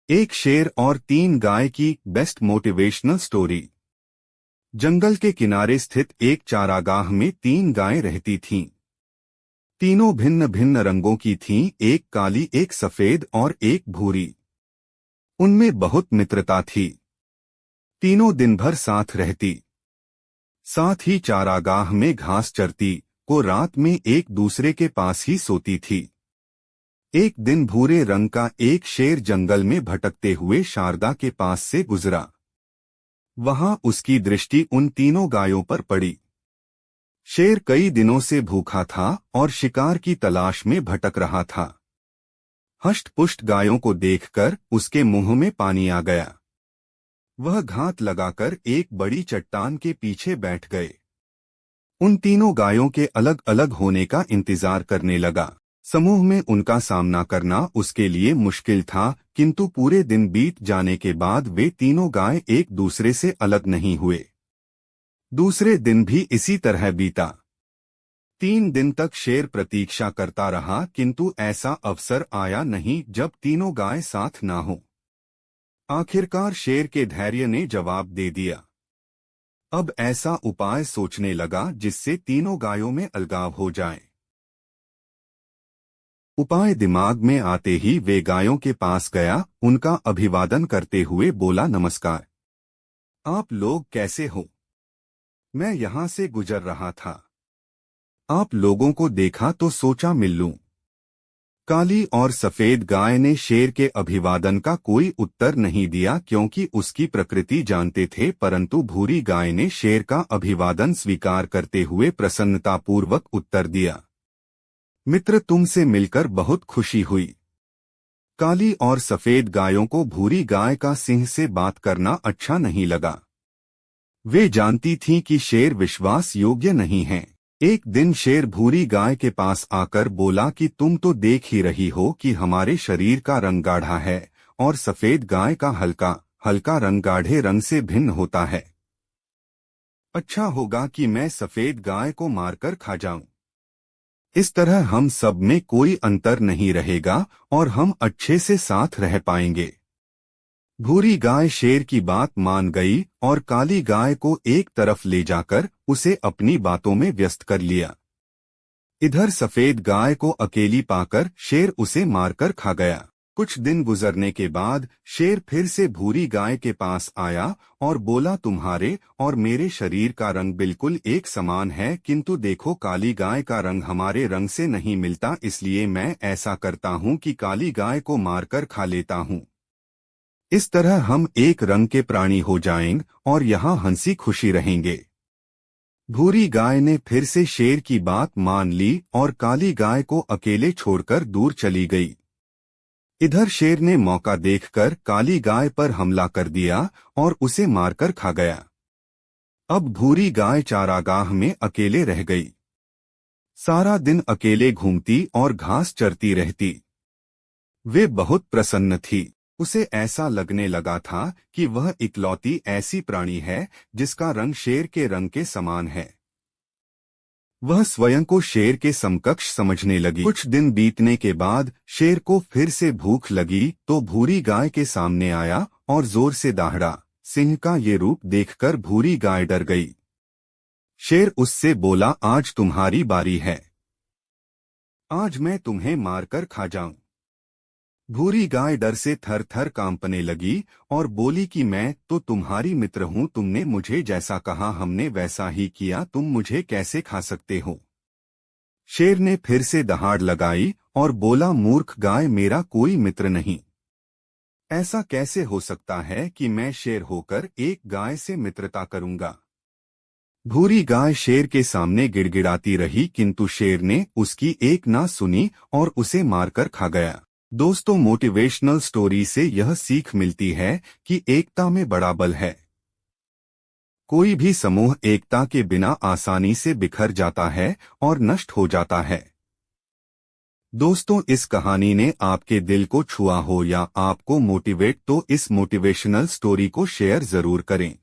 एक शेर और 3 गाय की बेस्ट मोटिवेशनल स्टोरी। जंगल के किनारे स्थित एक चारागाह में 3 गायें रहती थीं। तीनों भिन्न भिन्न रंगों की थीं, एक काली, एक सफेद और एक भूरी। उनमें बहुत मित्रता थी। तीनों दिन भर साथ रहती, साथ ही चारागाह में घास चरती, को रात में एक दूसरे के पास ही सोती थी। एक दिन भूरे रंग का एक शेर जंगल में भटकते हुए शारदा के पास से गुजरा। वहां उसकी दृष्टि उन तीनों गायों पर पड़ी। शेर कई दिनों से भूखा था और शिकार की तलाश में भटक रहा था। हष्ट-पुष्ट गायों को देखकर उसके मुंह में पानी आ गया। वह घात लगाकर एक बड़ी चट्टान के पीछे बैठ गए। उन तीनों गायों के अलग अलग होने का इंतजार करने लगा। समूह में उनका सामना करना उसके लिए मुश्किल था, किंतु पूरे दिन बीत जाने के बाद वे तीनों गाय एक दूसरे से अलग नहीं हुए। दूसरे दिन भी इसी तरह बीता। 3 दिन तक शेर प्रतीक्षा करता रहा, किंतु ऐसा अवसर आया नहीं जब तीनों गाय साथ ना हो। आखिरकार शेर के धैर्य ने जवाब दे दिया। अब ऐसा उपाय सोचने लगा जिससे तीनों गायों में अलगाव हो जाए। उपाय दिमाग में आते ही वे गायों के पास गया, उनका अभिवादन करते हुए बोला, नमस्कार, आप लोग कैसे हो? मैं यहाँ से गुजर रहा था। आप लोगों को देखा तो सोचा मिल लूं। काली और सफेद गाय ने शेर के अभिवादन का कोई उत्तर नहीं दिया, क्योंकि उसकी प्रकृति जानते थे, परंतु भूरी गाय ने शेर का अभिवादन स्वीकार करते हुए प्रसन्नतापूर्वक उत्तर दिया, मित्र, तुमसे मिलकर बहुत खुशी हुई। काली और सफेद गायों को भूरी गाय का सिंह से बात करना अच्छा नहीं लगा। वे जानती थीं कि शेर विश्वास योग्य नहीं है। एक दिन शेर भूरी गाय के पास आकर बोला कि तुम तो देख ही रही हो कि हमारे शरीर का रंग गाढ़ा है और सफेद गाय का हल्का हल्का रंग गाढ़े रंग से भिन्न होता है। अच्छा होगा कि मैं सफेद गाय को मारकर खा जाऊं। इस तरह हम सब में कोई अंतर नहीं रहेगा और हम अच्छे से साथ रह पाएंगे। भूरी गाय शेर की बात मान गई और काली गाय को एक तरफ ले जाकर उसे अपनी बातों में व्यस्त कर लिया। इधर सफेद गाय को अकेली पाकर शेर उसे मारकर खा गया। कुछ दिन गुजरने के बाद शेर फिर से भूरी गाय के पास आया और बोला, तुम्हारे और मेरे शरीर का रंग बिल्कुल एक समान है, किंतु देखो, काली गाय का रंग हमारे रंग से नहीं मिलता, इसलिए मैं ऐसा करता हूँ कि काली गाय को मारकर खा लेता हूँ। इस तरह हम एक रंग के प्राणी हो जाएंगे और यहाँ हंसी खुशी रहेंगे। भूरी गाय ने फिर से शेर की बात मान ली और काली गाय को अकेले छोड़कर दूर चली गई। इधर शेर ने मौका देखकर काली गाय पर हमला कर दिया और उसे मारकर खा गया। अब भूरी गाय चारागाह में अकेले रह गई। सारा दिन अकेले घूमती और घास चरती रहती। वे बहुत प्रसन्न थी। उसे ऐसा लगने लगा था कि वह इकलौती ऐसी प्राणी है जिसका रंग शेर के रंग के समान है। वह स्वयं को शेर के समकक्ष समझने लगी। कुछ दिन बीतने के बाद शेर को फिर से भूख लगी तो भूरी गाय के सामने आया और जोर से दहाड़ा। सिंह का ये रूप देखकर भूरी गाय डर गई। शेर उससे बोला, आज तुम्हारी बारी है, आज मैं तुम्हें मारकर खा जाऊं। भूरी गाय डर से थर थर कांपने लगी और बोली कि मैं तो तुम्हारी मित्र हूं, तुमने मुझे जैसा कहा हमने वैसा ही किया, तुम मुझे कैसे खा सकते हो? शेर ने फिर से दहाड़ लगाई और बोला, मूर्ख गाय, मेरा कोई मित्र नहीं। ऐसा कैसे हो सकता है कि मैं शेर होकर एक गाय से मित्रता करूंगा? भूरी गाय शेर के सामने गिड़गिड़ाती रही, किंतु शेर ने उसकी एक ना सुनी और उसे मारकर खा गया। दोस्तों, मोटिवेशनल स्टोरी से यह सीख मिलती है कि एकता में बड़ा बल है। कोई भी समूह एकता के बिना आसानी से बिखर जाता है और नष्ट हो जाता है। दोस्तों, इस कहानी ने आपके दिल को छुआ हो या आपको मोटिवेट तो इस मोटिवेशनल स्टोरी को शेयर जरूर करें।